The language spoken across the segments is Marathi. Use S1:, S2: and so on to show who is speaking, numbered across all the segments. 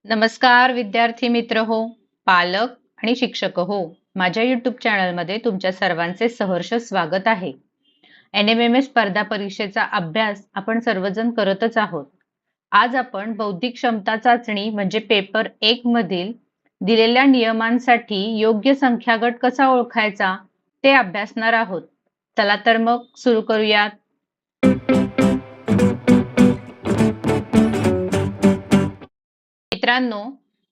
S1: नमस्कार विद्यार्थी मित्र हो, पालक आणि शिक्षक हो. माझ्या YouTube चॅनलमध्ये तुमच्या सर्वांचे सहर्ष स्वागत आहे. NMMS स्पर्धा परीक्षेचा अभ्यास आपण सर्वजण करतच आहोत. आज आपण बौद्धिक क्षमता चाचणी म्हणजे पेपर 1 मधील दिलेल्या नियमांसाठी योग्य संख्या गट कसा ओळखायचा ते अभ्यासणार आहोत. चला तर मग सुरू करूयात. मित्रांनो,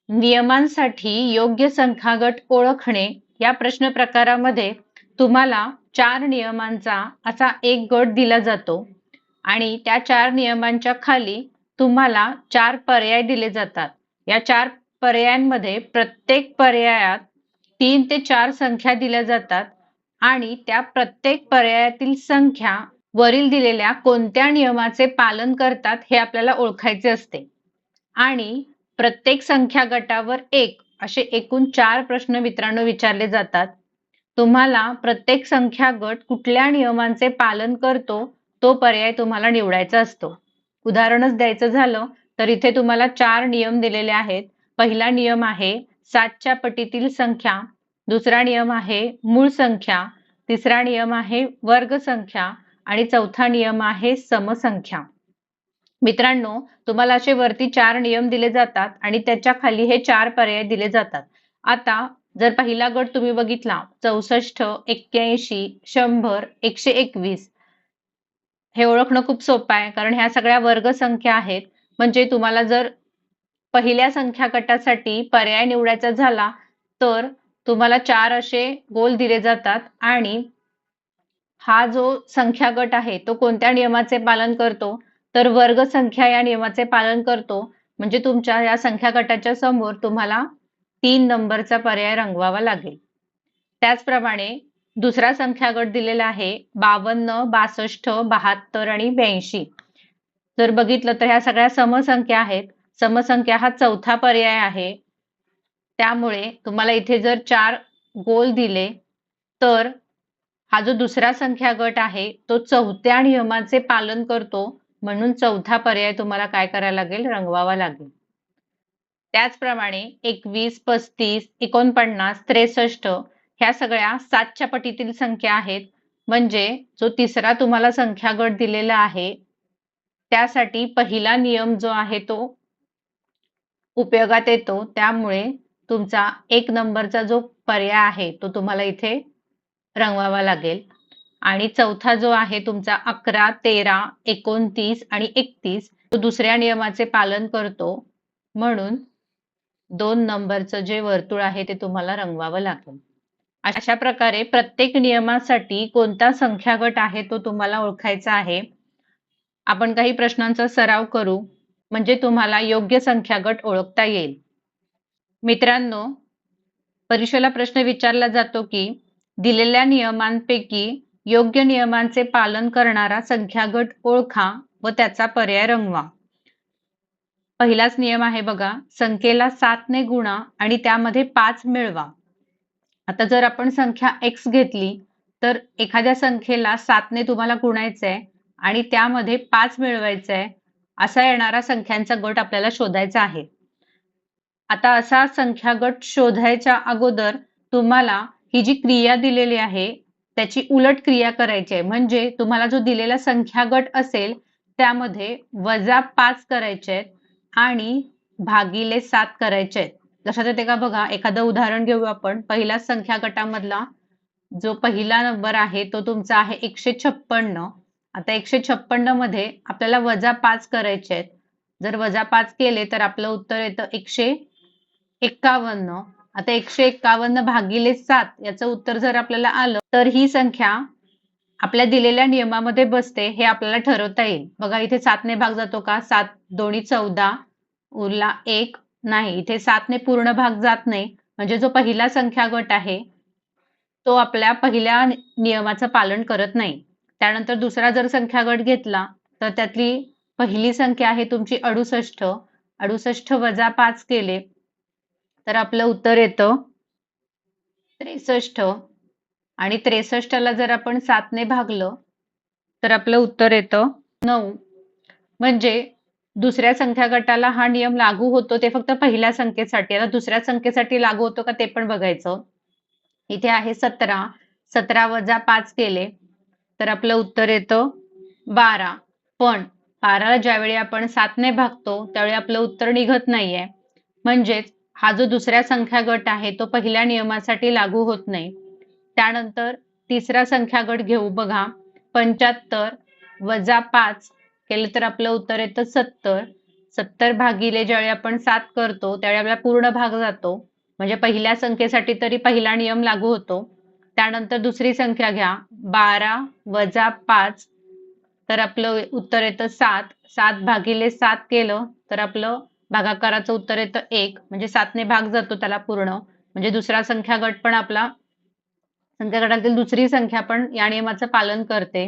S1: नियमांसाठी योग्य संख्या गट ओळखणे या प्रश्न प्रकारामध्ये तुम्हाला 4 नियमांचा असा एक गट दिला जातो आणि त्या 4 नियमांच्या खाली तुम्हाला 4 पर्याय दिले जातात. या 4 पर्यायांमध्ये प्रत्येक पर्यायात 3 ते 4 संख्या दिल्या जातात आणि त्या प्रत्येक पर्यायातील संख्या वरील दिलेल्या कोणत्या नियमाचे पालन करतात हे आपल्याला ओळखायचे असते. आणि प्रत्येक संख्या गटावर 1 असे एकूण 4 प्रश्न मित्रांनो विचारले जातात. तुम्हाला प्रत्येक संख्या गट कुठल्या नियमांचे पालन करतो तो पर्याय तुम्हाला निवडायचा असतो. उदाहरणच द्यायचं झालं तर इथे तुम्हाला 4 नियम दिलेले आहेत. पहिला नियम आहे 7च्या पटीतील संख्या, दुसरा नियम आहे मूळ संख्या, तिसरा नियम आहे वर्ग संख्या आणि चौथा नियम आहे समसंख्या. मित्रांनो, तुम्हाला असे वरती 4 नियम दिले जातात आणि त्याच्या खाली हे 4 पर्याय दिले जातात. आता जर पहिला गट तुम्ही बघितला 64, 81, 100, 121 हे ओळखणं खूप सोपं आहे कारण ह्या सगळ्या वर्ग संख्या आहेत. म्हणजे तुम्हाला जर पहिल्या संख्या गटासाठी पर्याय निवडायचा झाला तर तुम्हाला 4 असे गोल दिले जातात आणि हा जो संख्या गट आहे तो कोणत्या नियमाचे पालन करतो तर वर्ग संख्या या नियमाचे पालन करतो. म्हणजे तुमच्या या संख्या गटाच्या समोर तुम्हाला 3 नंबरचा पर्याय रंगवावा लागेल. त्याचप्रमाणे दुसरा संख्या गट दिलेला आहे 52, 62, 72 आणि 82. जर बघितलं तर ह्या सगळ्या समसंख्या आहेत. समसंख्या हा चौथा पर्याय आहे. त्यामुळे तुम्हाला इथे जर 4 गोल दिले तर हा जो दुसरा संख्या गट आहे तो चौथ्या नियमाचे पालन करतो म्हणून चौथा पर्याय तुम्हाला काय करायला लागेल रंगवावा लागेल. त्याचप्रमाणे 21, 35, 49, 63 ह्या सगळ्या 7च्या पटीतील संख्या आहेत. म्हणजे जो तिसरा तुम्हाला संख्या गट दिलेला आहे त्यासाठी पहिला नियम जो आहे तो उपयोगात येतो. त्यामुळे तुमचा 1 नंबरचा जो पर्याय आहे तो तुम्हाला इथे रंगवावा लागेल. आणि चौथा जो आहे तुमचा 11, 13, 29 आणि 31 तो दुसऱ्या नियमाचे पालन करतो म्हणून 2 नंबरचं जे वर्तुळ आहे ते तुम्हाला रंगवावं लागेल. अशा प्रकारे प्रत्येक नियमासाठी कोणता संख्या गट आहे तो तुम्हाला ओळखायचा आहे. आपण काही प्रश्नांचा सराव करू म्हणजे तुम्हाला योग्य संख्या गट ओळखता येईल. मित्रांनो, परीक्षेला प्रश्न विचारला जातो की दिलेल्या नियमांपैकी योग्य नियमांचे पालन करणारा संख्या गट ओळखा व त्याचा पर्याय रंगवा. पहिलाच नियम आहे बघा, संख्येला 7 ने गुणा आणि त्यामध्ये 5 मिळवा. आता जर आपण संख्या x घेतली तर एखाद्या संख्येला 7 ने तुम्हाला गुणायचं आहे आणि त्यामध्ये 5 मिळवायचं आहे. असा येणारा संख्यांचा गट आपल्याला शोधायचा आहे. आता असा संख्या गट शोधायच्या अगोदर तुम्हाला ही जी क्रिया दिलेली आहे त्याची उलट क्रिया करायची आहे. म्हणजे तुम्हाला जो दिलेला संख्या गट असेल त्यामध्ये -5 करायचे आहेत आणि भागिले 7 करायचे आहेत. लक्षात येते का बघा. एखादं उदाहरण घेऊ आपण. पहिल्या संख्या गटामधला जो पहिला नंबर आहे तो तुमचा आहे 156. आता 156 मध्ये आपल्याला -5 करायचे आहेत. जर -5 केले तर आपलं उत्तर येतं 151. आता 151 भागिले 7 याचं उत्तर जर आपल्याला आलं तर ही संख्या आपल्या दिलेल्या नियमामध्ये बसते हे आपल्याला ठरवता येईल. बघा इथे 7 ने भाग जातो का? 7 दोन्ही 14 उरला 1. नाही, इथे 7 ने पूर्ण भाग जात नाही. म्हणजे जो पहिला संख्या गट आहे तो आपल्या पहिल्या नियमाचं पालन करत नाही. त्यानंतर दुसरा जर संख्या गट घेतला तर त्यातली पहिली संख्या आहे तुमची 68. 68 वजा 5 केले तर आपलं उत्तर येतं 63. आणि 63ला जर आपण 7 ने भागलं तर आपलं उत्तर येतं 9. म्हणजे दुसऱ्या संख्या गटाला हा नियम लागू होतो ते फक्त पहिल्या संख्येसाठी. आता दुसऱ्या संख्येसाठी लागू होतो का ते पण बघायचं. इथे आहे 17. 17 वजा 5 केले तर आपलं उत्तर येतं 12. पण 12ला ज्यावेळी आपण 7ने भागतो त्यावेळी आपलं उत्तर निघत नाहीये. म्हणजेच हा जो दुसऱ्या संख्या गट आहे तो पहिल्या नियमासाठी लागू होत नाही. त्यानंतर तिसरा संख्या गट घेऊ बघा. 75 वजा 5 केलं तर आपलं उत्तर येतं 70. 70 भागिले ज्यावेळी आपण 7 करतो त्यावेळी आपला पूर्ण भाग जातो. म्हणजे पहिल्या संख्येसाठी तरी पहिला नियम लागू होतो. त्यानंतर दुसरी संख्या घ्या. 12 वजा 5 तर आपलं उत्तर येतं 7. 7 भागिले 7 केलं तर आपलं भागाकाराचं उत्तर येतं 1. म्हणजे 7ने भाग जातो त्याला पूर्ण. म्हणजे दुसरा संख्या गट पण आपला संख्या गटातील दुसरी संख्या पण या नियमाचं पालन करते.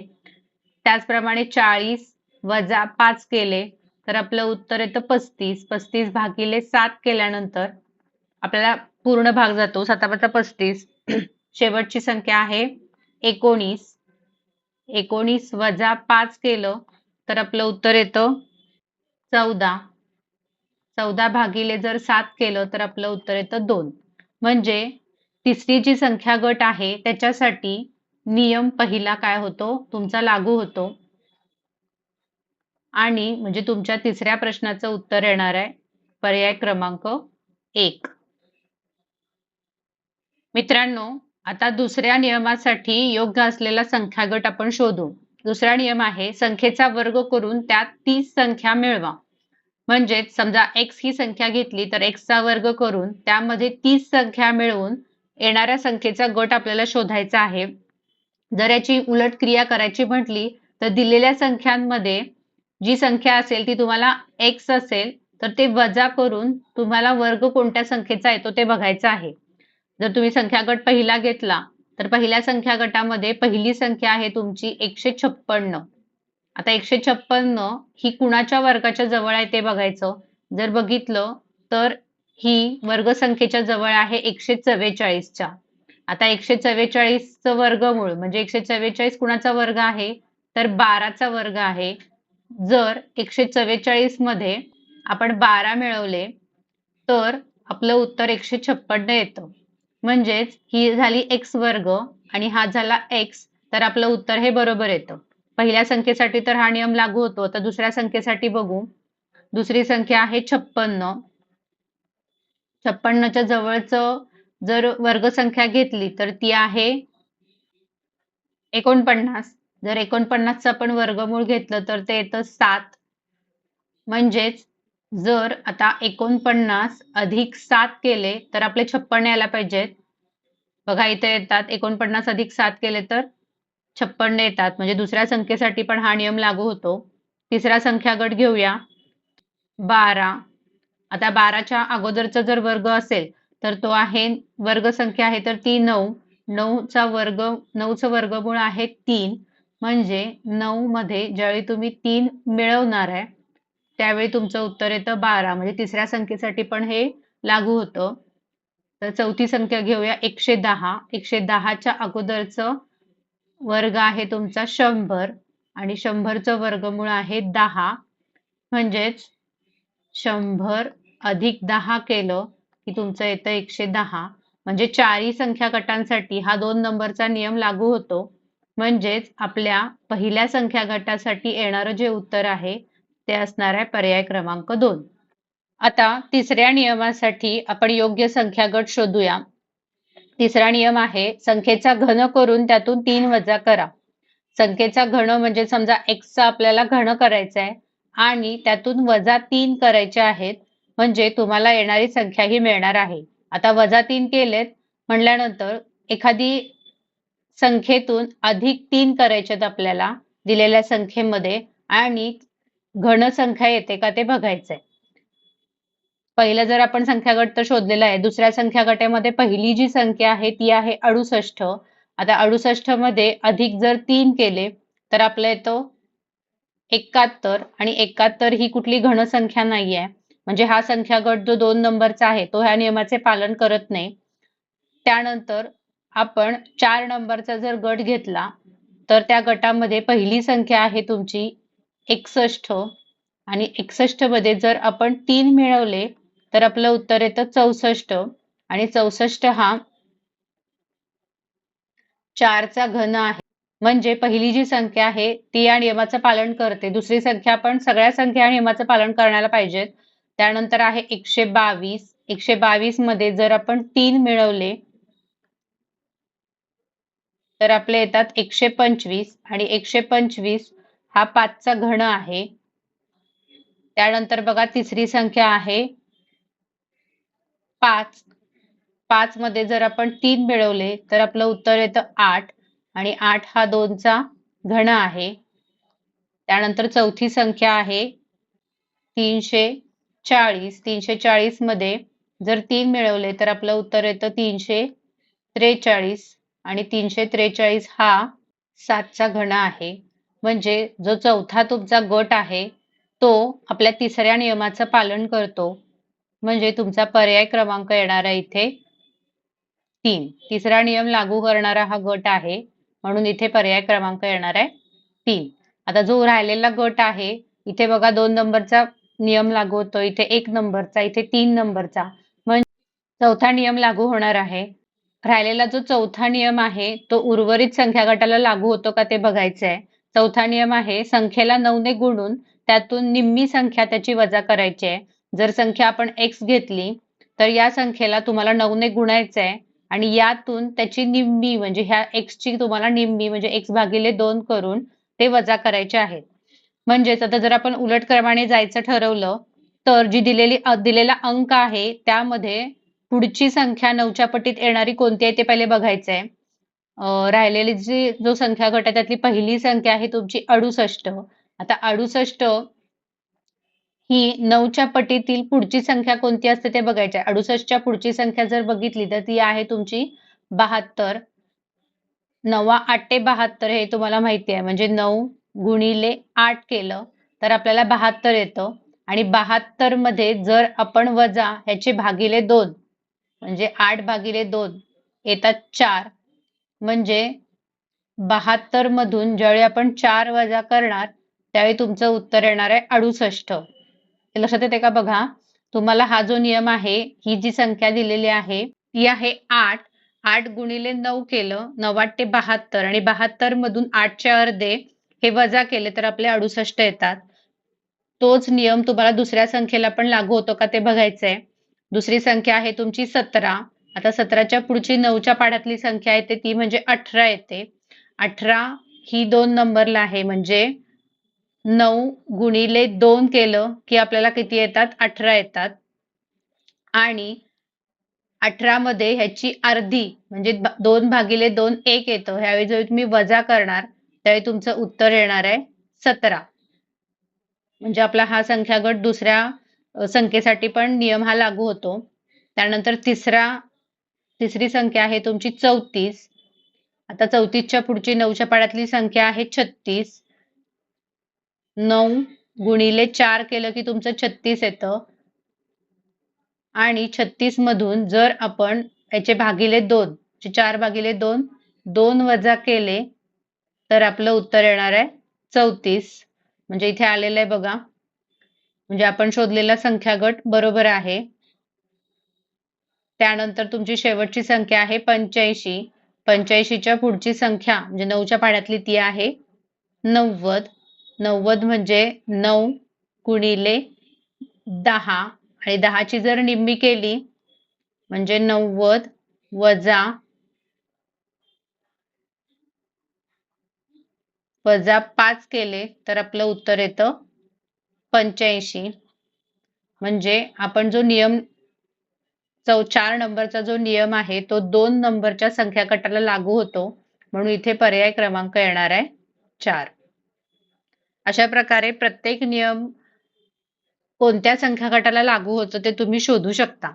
S1: त्याचप्रमाणे 40 वजा 5 केले तर आपलं उत्तर येतं 35. 35 भागिले 7 केल्यानंतर आपल्याला पूर्ण भाग जातो. 7 35. शेवटची संख्या आहे 19. 19 वजा 5 केलं तर आपलं उत्तर येतं 14. 14 भागिले जर 7 केलं तर आपलं उत्तर येतं 2. म्हणजे तिसरी जी संख्या गट आहे त्याच्यासाठी नियम पहिला काय होतो तुमचा लागू होतो. आणि म्हणजे तुमच्या तिसऱ्या प्रश्नाचं उत्तर येणार आहे पर्याय क्रमांक 1. मित्रांनो, आता दुसऱ्या नियमासाठी योग्य असलेला संख्या गट आपण शोधू. दुसरा नियम आहे संख्येचा वर्ग करून त्यात 30 संख्या मिळवा. म्हणजेच समजा x ही संख्या घेतली तर x चा वर्ग करून त्यामध्ये 30 संख्या मिळवून येणाऱ्या संख्येचा गट आपल्याला शोधायचा आहे. जर याची उलट क्रिया करायची म्हटली तर दिलेल्या संख्यांमध्ये जी संख्या असेल ती तुम्हाला x असेल तर ते वजा करून तुम्हाला वर्ग कोणत्या संख्येचा येतो ते बघायचं आहे. जर तुम्ही संख्या गट पहिला घेतला तर पहिल्या संख्या गटामध्ये पहिली संख्या आहे तुमची 156. आता 156 ही कुणाच्या वर्गाच्या जवळ आहे ते बघायचं. जर बघितलं तर ही वर्गसंख्येच्या जवळ आहे 144च्या. आता 144चं वर्गमूळ म्हणजे 144 कुणाचा वर्ग आहे तर 12चा वर्ग आहे. जर 144 मध्ये आपण 12 मिळवले तर आपलं उत्तर 156 येतं. म्हणजेच ही झाली x वर्ग आणि हा झाला x तर आपलं उत्तर हे बरोबर येतं. पहिल्या संख्येसाठी तर हा नियम लागू होतो. आता दुसऱ्या संख्येसाठी बघू. दुसरी संख्या आहे 56. 56च्या जवळचं जर वर्गसंख्या घेतली तर ती आहे 49. जर 49चं आपण वर्गमूळ घेतलं तर ते येतं 7. म्हणजेच जर आता 49 अधिक 7 केले तर आपले 56 यायला पाहिजेत. बघा इथे येतात 49 अधिक 7 केले तर 56 येतात. म्हणजे दुसऱ्या संख्येसाठी पण हा नियम लागू होतो. तिसरा संख्या गट घेऊया. 12. आता 12च्या अगोदरचा जर वर्ग असेल तर तो आहे वर्गसंख्या आहे तर ती 9. 9चं वर्गमूळ आहे 3. म्हणजे 9 मध्ये ज्यावेळी तुम्ही 3 मिळवणार आहे त्यावेळी तुमचं उत्तर येतं 12. म्हणजे तिसऱ्या संख्येसाठी पण हे लागू होतं. तर चौथी संख्या घेऊया 110. 110च्या अगोदरचं वर्ग आहे तुमचा 100 आणि 100चं वर्गमूळ आहे 10. म्हणजेच 100 अधिक 10 केलं की तुमचं येतं 110. म्हणजे चारही संख्या गटांसाठी हा 2 नंबरचा नियम लागू होतो. म्हणजेच आपल्या पहिल्या संख्या गटासाठी येणारं जे उत्तर आहे ते असणार आहे पर्याय क्रमांक 2. आता तिसऱ्या नियमासाठी आपण योग्य संख्या गट शोधूया. तिसरा नियम आहे संख्येचा घन करून त्यातून 3 वजा करा. संख्येचा घन म्हणजे समजा x चा आपल्याला घन करायचा आहे आणि त्यातून वजा 3 करायचे आहेत. म्हणजे तुम्हाला येणारी संख्या ही मिळणार आहे. आता वजा 3 केलेत म्हटल्यानंतर एखादी संख्येतून अधिक 3 करायचे आहेत आपल्याला दिलेल्या संख्येमध्ये आणि घन संख्या येते का ते बघायचंय. पहिलं जर आपण संख्या गट तर शोधलेला आहे. दुसऱ्या संख्या गटामध्ये पहिली जी संख्या आहे ती आहे 68. आता 68 मध्ये अधिक जर 3 केले तर आपलं येतो 71 आणि 71 ही कुठली घन संख्या नाहीये. म्हणजे हा संख्या गट जो 2 नंबरचा आहे तो ह्या नियमाचे पालन करत नाही. त्यानंतर आपण 4 नंबरचा जर गट घेतला तर त्या गटामध्ये पहिली संख्या आहे तुमची 61 आणि 61 मध्ये जर आपण 3 मिळवले तर आपलं उत्तर येतं 64 आणि 64 हा 4चा घन आहे. म्हणजे पहिली जी संख्या आहे ती या नियमाचं पालन करते. दुसरी संख्या पण सगळ्या संख्या या नियमाचं पालन करायला पाहिजेत. त्यानंतर आहे 122. 122 मध्ये जर आपण 3 मिळवले तर आपले येतात 125 आणि 125 हा 5चा घन आहे. त्यानंतर बघा तिसरी संख्या आहे 5. 5 मध्ये जर आपण 3 मिळवले तर आपलं उत्तर येतं 8 आणि 8 हा 2चा घन आहे. त्यानंतर चौथी संख्या आहे 340. 340 मध्ये जर 3 मिळवले तर आपलं उत्तर येतं 343 आणि 343 हा 7चा घन आहे. म्हणजे जो चौथा तुमचा गट आहे तो आपल्या तिसऱ्या नियमाचं पालन करतो. म्हणजे तुमचा पर्याय क्रमांक येणार आहे इथे 3. तिसरा नियम लागू करणारा हा गट आहे म्हणून इथे पर्याय क्रमांक येणार आहे 3. आता जो राहिलेला गट आहे इथे बघा 2 नंबरचा नियम लागू होतो, इथे 1 नंबरचा, इथे 3 नंबरचा, म्हणजे चौथा नियम लागू होणार आहे. राहिलेला जो चौथा नियम आहे तो उर्वरित संख्या गटाला लागू होतो का ते बघायचं आहे. चौथा नियम आहे संख्येला 9 ने गुणून त्यातून निम्मी संख्या त्याची वजा करायची आहे. जर संख्या आपण x घेतली तर या संख्येला तुम्हाला 9 ने गुणायचं आहे आणि यातून त्याची निम्मी म्हणजे ह्या x ची तुम्हाला निम्मी म्हणजे x भागिले 2 करून ते वजा करायचे आहेत. म्हणजेच आता जर आपण उलट क्रमाने जायचं ठरवलं तर जी दिलेला अंक आहे त्यामध्ये पुढची संख्या 9च्या पटीत येणारी कोणती आहे ते पहिले बघायचं आहे. राहिलेली जो संख्या गट आहे त्यातली पहिली संख्या आहे तुमची 68. आता 68 ही 9च्या पटीतील पुढची संख्या कोणती असते ते बघायचं आहे. 68च्या पुढची संख्या जर बघितली तर ती आहे तुमची 72. 9 8 ते 72 हे तुम्हाला माहिती आहे. म्हणजे 9 गुणिले 8 केलं तर आपल्याला 72 येतं आणि 72 मध्ये जर आपण वजा ह्याचे भागिले 2 म्हणजे 8 भागिले 2 येतात 4. म्हणजे 72 मधून ज्यावेळी आपण 4 वजा करणार त्यावेळी तुमचं उत्तर येणार आहे 68. हे लक्षात येते का बघा. तुम्हाला हा जो नियम आहे ही जी संख्या दिलेली आहे ती आहे 8. 8 गुणिले 9 केलं 9 8 ते 72 आणि 72 मधून 8चे अर्धे हे वजा केले तर आपले 68 येतात. तोच नियम तुम्हाला दुसऱ्या संख्येला पण लागू होतो का ते बघायचंय. दुसरी संख्या आहे तुमची 17. आता 17च्या पुढची 9च्या पाढ्यातली संख्या येते ती म्हणजे 18 येते. 18 ही 2 नंबरला आहे म्हणजे 9 गुणिले 2 केलं की आपल्याला किती येतात 18 येतात आणि 18 मध्ये ह्याची अर्धी म्हणजे 2 भागिले 2 1 येतं. ह्यावेळी जर तुम्ही वजा करणार त्यावेळी तुमचं उत्तर येणार आहे 17. म्हणजे आपला हा संख्या गट दुसऱ्या संख्येसाठी पण नियम हा लागू होतो. त्यानंतर तिसरी संख्या आहे तुमची 34. आता 34च्या पुढची 9च्या पाढ्यातली संख्या आहे 36. 9 गुणिले 4 केलं की तुमचं 36 येतं आणि 36 मधून जर आपण याचे भागिले 2 4 भागिले 2 2 वजा केले तर आपलं उत्तर येणार आहे 34. म्हणजे इथे आलेलं आहे बघा. म्हणजे आपण शोधलेला संख्या गट बरोबर आहे. त्यानंतर तुमची शेवटची संख्या आहे 85. 85च्या पुढची संख्या म्हणजे 9च्या पाढ्यातली ती आहे 90. 90 म्हणजे 9 गुणिले 10 आणि 10ची जर निम्मी केली म्हणजे 90 वजा 5 केले तर आपलं उत्तर येतं 85. म्हणजे आपण जो नियम 4 नंबरचा जो नियम आहे तो 2 नंबरच्या संख्या गटाला लागू होतो म्हणून इथे पर्याय क्रमांक येणार आहे 4. अशा प्रकारे प्रत्येक नियम कोणत्या संख्या गटाला लागू होतो ते तुम्ही शोधू शकता.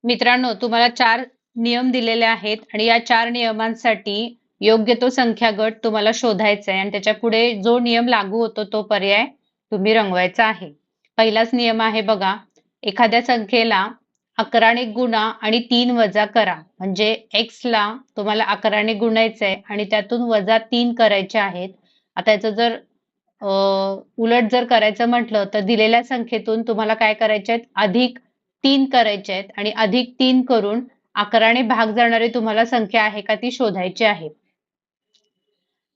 S1: मित्रांनो, तुम्हाला 4 नियम दिलेले आहेत आणि या 4 नियमांसाठी योग्य तो संख्या गट तुम्हाला शोधायचा आहे आणि त्याच्या पुढे जो नियम लागू होतो तो पर्याय तुम्ही रंगवायचा आहे. पहिलाच नियम आहे बघा, एखाद्या संख्येला 11 ने गुणा आणि 3 वजा करा. म्हणजे x ला तुम्हाला 11 ने गुणायचंय आणि त्यातून वजा 3 करायचे आहेत. आता याचं जर उलट जर करायचं म्हटलं तर दिलेल्या संख्येतून तुम्हाला काय करायचे आहेत, अधिक 3 करायचे आहेत आणि अधिक 3 करून 11ने भाग जाणारी तुम्हाला संख्या आहे का ती शोधायची आहे.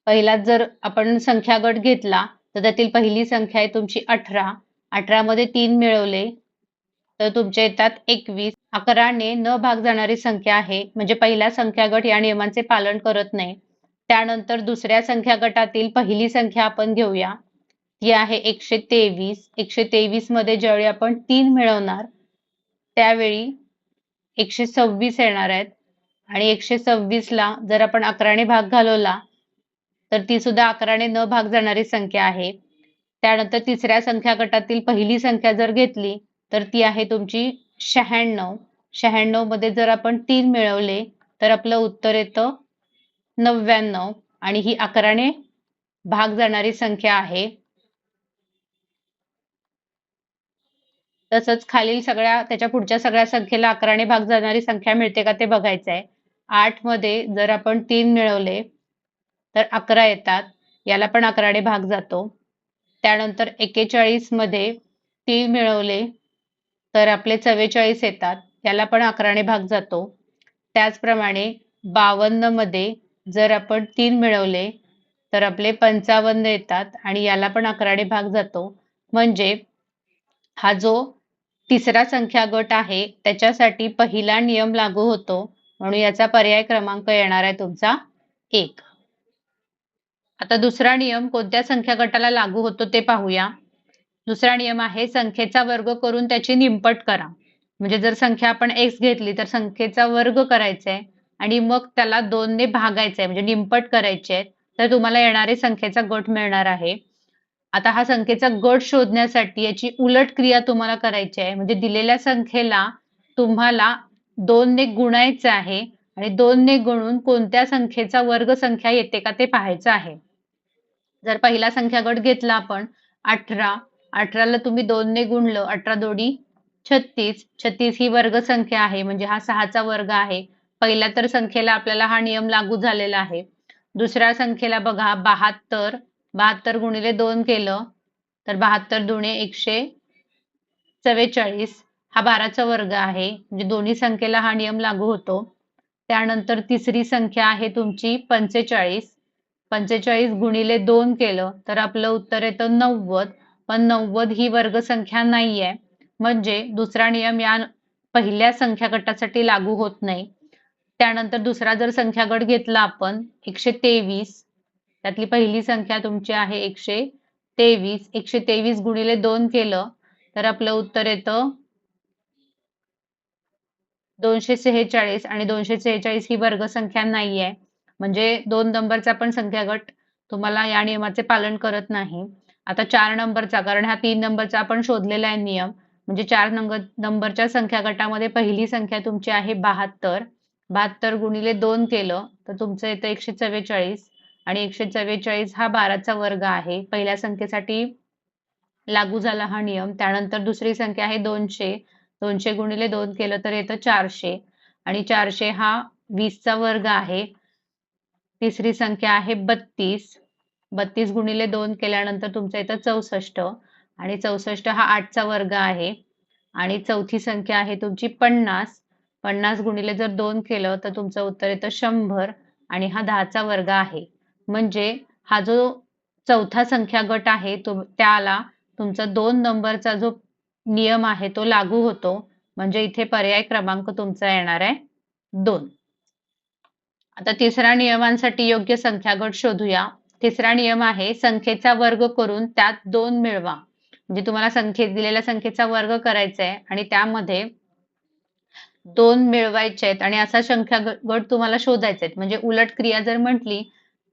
S1: पहिलाच जर आपण संख्या गट घेतला तर त्यातील पहिली संख्या आहे तुमची 18. 18 मध्ये 3 मिळवले तर तुमचे येतात 21. 11ने न भाग जाणारी संख्या आहे, म्हणजे पहिला संख्या गट या नियमांचे पालन करत नाही. त्यानंतर दुसऱ्या संख्या गटातील पहिली संख्या आपण घेऊया, ती आहे 123. 123 मध्ये ज्यावेळी आपण 3 मिळवणार त्यावेळी 126 येणार आहेत आणि 126 ला जर आपण 11ने भाग घालवला तर ती सुद्धा 11ने न भाग जाणारी संख्या आहे. त्यानंतर तिसऱ्या संख्या गटातील पहिली संख्या जर घेतली तर ती आहे तुमची 96. 96 मध्ये जर आपण 3 मिळवले तर आपलं उत्तर येतं 99 आणि ही 11ने भाग जाणारी संख्या आहे. तसंच खालील सगळ्या त्याच्या पुढच्या सगळ्या संख्येला 11ने भाग जाणारी संख्या मिळते का ते बघायचं आहे. 8 मध्ये जर आपण 3 मिळवले तर 11 येतात, याला पण 11ने भाग जातो. त्यानंतर 41 मध्ये 3 मिळवले तर आपले 44 येतात, याला पण 11ने भाग जातो. त्याचप्रमाणे 52 मध्ये जर आपण 3 मिळवले तर आपले 55 येतात आणि याला पण 11ने भाग जातो. म्हणजे हा जो तिसरा संख्या गट आहे त्याच्यासाठी पहिला नियम लागू होतो, म्हणून याचा पर्याय क्रमांक येणार आहे तुमचा 1. आता दुसरा नियम कोणत्या संख्या गटाला लागू होतो ते पाहूया. दुसरा नियम आहे संख्येचा वर्ग करून त्याची निमपट करा. म्हणजे जर संख्या आपण x घेतली तर संख्येचा वर्ग करायचा आहे आणि मग त्याला 2 ने भागायचं आहे, म्हणजे निमपट करायचे आहे, तर तुम्हाला येणारे संख्येचा गट मिळणार आहे. आता हा संख्येचा गट शोधण्यासाठी याची उलट क्रिया तुम्हाला करायची आहे, म्हणजे दिलेल्या संख्येला तुम्हाला 2 ने गुणायचं आहे आणि 2 ने गुणून कोणत्या संख्येचा वर्ग संख्या येते का ते पाहायचं आहे. जर पहिला संख्या गट घेतला आपण 18. 18 ला तुम्ही 2 ने गुणलं, 18 दोडी 36. 36 ही वर्ग संख्या आहे, म्हणजे हा 6चा वर्ग आहे. पहिल्या तर संख्येला आपल्याला हा नियम लागू झालेला आहे. दुसऱ्या संख्येला बघा 72. 72 गुणिले 2 केलं तर 72 दुणे 144. हा 12चा वर्ग आहे, म्हणजे दोन्ही संख्येला हा नियम लागू होतो. त्यानंतर तिसरी संख्या आहे तुमची 45. 45 गुणिले 2 केलं तर आपलं उत्तर येतं 90. पण 90 ही वर्गसंख्या नाहीये, म्हणजे दुसरा नियम या पहिल्या संख्या गटासाठी लागू होत नाही. त्यानंतर दुसरा जर संख्या गट घेतला आपण 123, त्यातली पहिली संख्या तुमची आहे 123. 123 गुणिले 2 केलं तर आपलं उत्तर येतं 246 आणि 246 ही वर्गसंख्या नाहीये, म्हणजे 2 नंबरचा पण संख्या गट तुम्हाला या नियमाचे पालन करत नाही. आता 4 नंबरचा, कारण हा 3 नंबरचा आपण शोधलेला आहे नियम, म्हणजे 4 नंबरच्या संख्या गटामध्ये पहिली संख्या तुमची आहे 72. 72 गुणिले 2 केलं तर तुमचं येतं 144 आणि 144 हा 12चा वर्ग आहे. पहिल्या संख्येसाठी लागू झाला हा नियम. त्यानंतर दुसरी संख्या आहे 200. 200 गुणिले 2 केलं तर येतं 400 आणि 400 हा 20चा वर्ग आहे. तिसरी संख्या आहे 32. 32 गुणिले 2 केल्यानंतर तुमचं येतं 64 आणि 64 हा 8चा वर्ग आहे. आणि चौथी संख्या आहे तुमची 50. 50 गुणिले जर 2 केलं तर तुमचं उत्तर येतं 100 आणि हा 10चा वर्ग आहे. म्हणजे हा जो चौथा संख्या गट आहे त्याला तुमचा 2 नंबरचा जो नियम आहे तो लागू होतो, म्हणजे इथे पर्याय क्रमांक तुमचा येणार आहे 2. आता तिसऱ्या नियमांसाठी योग्य संख्या गट शोधूया. तिसरा नियम आहे संख्येचा वर्ग करून त्यात 2 मिळवा. म्हणजे तुम्हाला दिलेल्या संख्येचा वर्ग करायचा आहे आणि त्यामध्ये 2 मिळवायचे आहेत आणि असा संख्या गट तुम्हाला शोधायचा आहे. म्हणजे उलट क्रिया जर म्हटली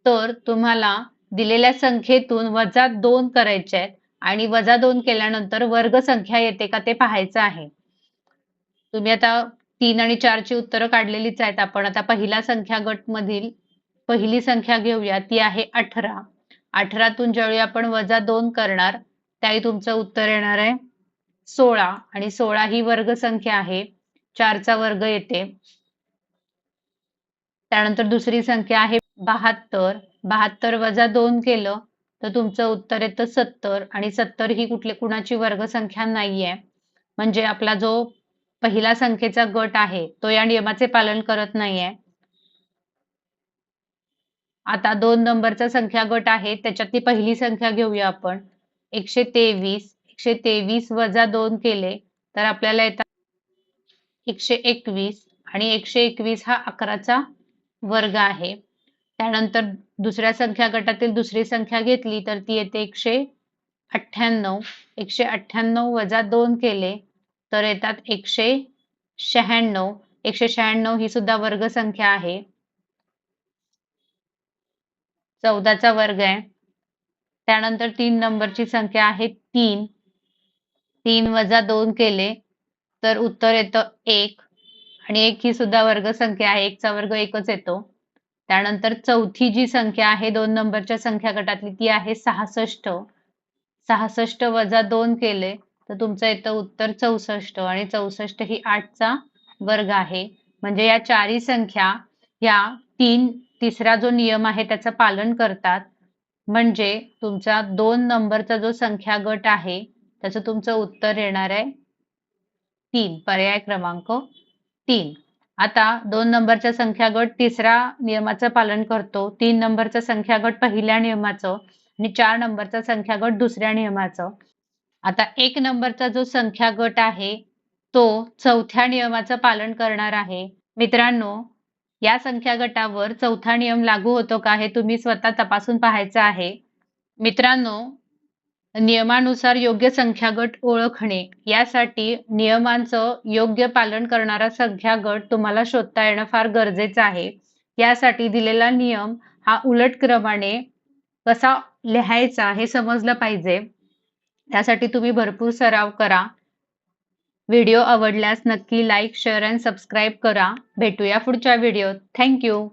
S1: तर तुम्हाला दिलेल्या संख्येतून वजा 2 करायचे आहेत आणि वजा 2 केल्यानंतर वर्ग संख्या येते का ते पाहायचं आहे. तुम्ही आता 3 आणि 4 ची उत्तरं काढलेलीच आहेत आपण. आता पहिला संख्या गट मधील पहिली संख्या घेऊया, ती आहे 18. 18 तून ज्यावेळी आपण वजा 2 करणार त्यावेळी तुमचं उत्तर येणार आहे 16 आणि 16 ही वर्ग संख्या आहे, 4चा वर्ग येते. त्यानंतर दुसरी संख्या आहे 72. 72 वजा 2 केलं तर तुमचं उत्तर येतं 70 आणि 70 ही कुणाची वर्गसंख्या नाहीये. म्हणजे आपला जो पहिला संख्येचा गट आहे तो या नियमाचे पालन करत नाहीये. आता 2 नंबरचा संख्या गट आहे त्याच्यातली पहिली संख्या घेऊया आपण. 123. 123 वजा 2 केले तर आपल्याला येतात 121 आणि 121 हा 11चा वर्ग आहे. त्यानंतर दुसऱ्या संख्या गटातील दुसरी संख्या घेतली तर ती येते 198. 198 वजा 2 केले तर येतात 196. 196 ही सुद्धा वर्ग संख्या आहे. 14चा वर्ग आहे. त्यानंतर 3 नंबरची संख्या आहे 3. 3 वजा 2 केले तर उत्तर येतं 1 आणि 1 ही सुद्धा वर्ग संख्या आहे. 1चा वर्ग 1च येतो. त्यानंतर चौथी जी संख्या आहे 2 नंबरच्या संख्या गटातली ती आहे 66. 66 वजा 2 केले तर तुमचं येतं उत्तर 64 आणि 64 ही 8चा वर्ग आहे. म्हणजे या चारही संख्या या तिसरा जो नियम आहे त्याचं पालन करतात. म्हणजे तुमचा 2 नंबरचा जो संख्या गट आहे त्याचं तुमचं उत्तर येणार आहे 3. पर्याय क्रमांक 3. आता 2 नंबरचा संख्या गट तिसरा नियमाचं पालन करतो. 3 नंबरचा संख्या गट पहिल्या नियमाचं आणि 4 नंबरचा संख्या गट दुसऱ्या नियमाचं. आता 1 नंबरचा जो संख्या गट आहे तो चौथ्या नियमाचं पालन करणार आहे. मित्रांनो, या संख्या गटावर चौथा नियम लागू होतो का हे तुम्ही स्वतः तपासून पाहायचं आहे. मित्रांनो, नियमानुसार योग्य संख्या गट ओळखणे यासाठी नियमांचं योग्य पालन करणारा संख्या गट तुम्हाला शोधता येणं फार गरजेचं आहे. यासाठी दिलेला नियम हा उलट क्रमाने कसा लिहायचा हे समजलं पाहिजे. त्यासाठी तुम्ही भरपूर सराव करा. व्हिडिओ आवडल्यास नक्की लाईक, शेअर आणि सबस्क्राईब करा. भेटूया पुढच्या व्हिडिओत. Thank you.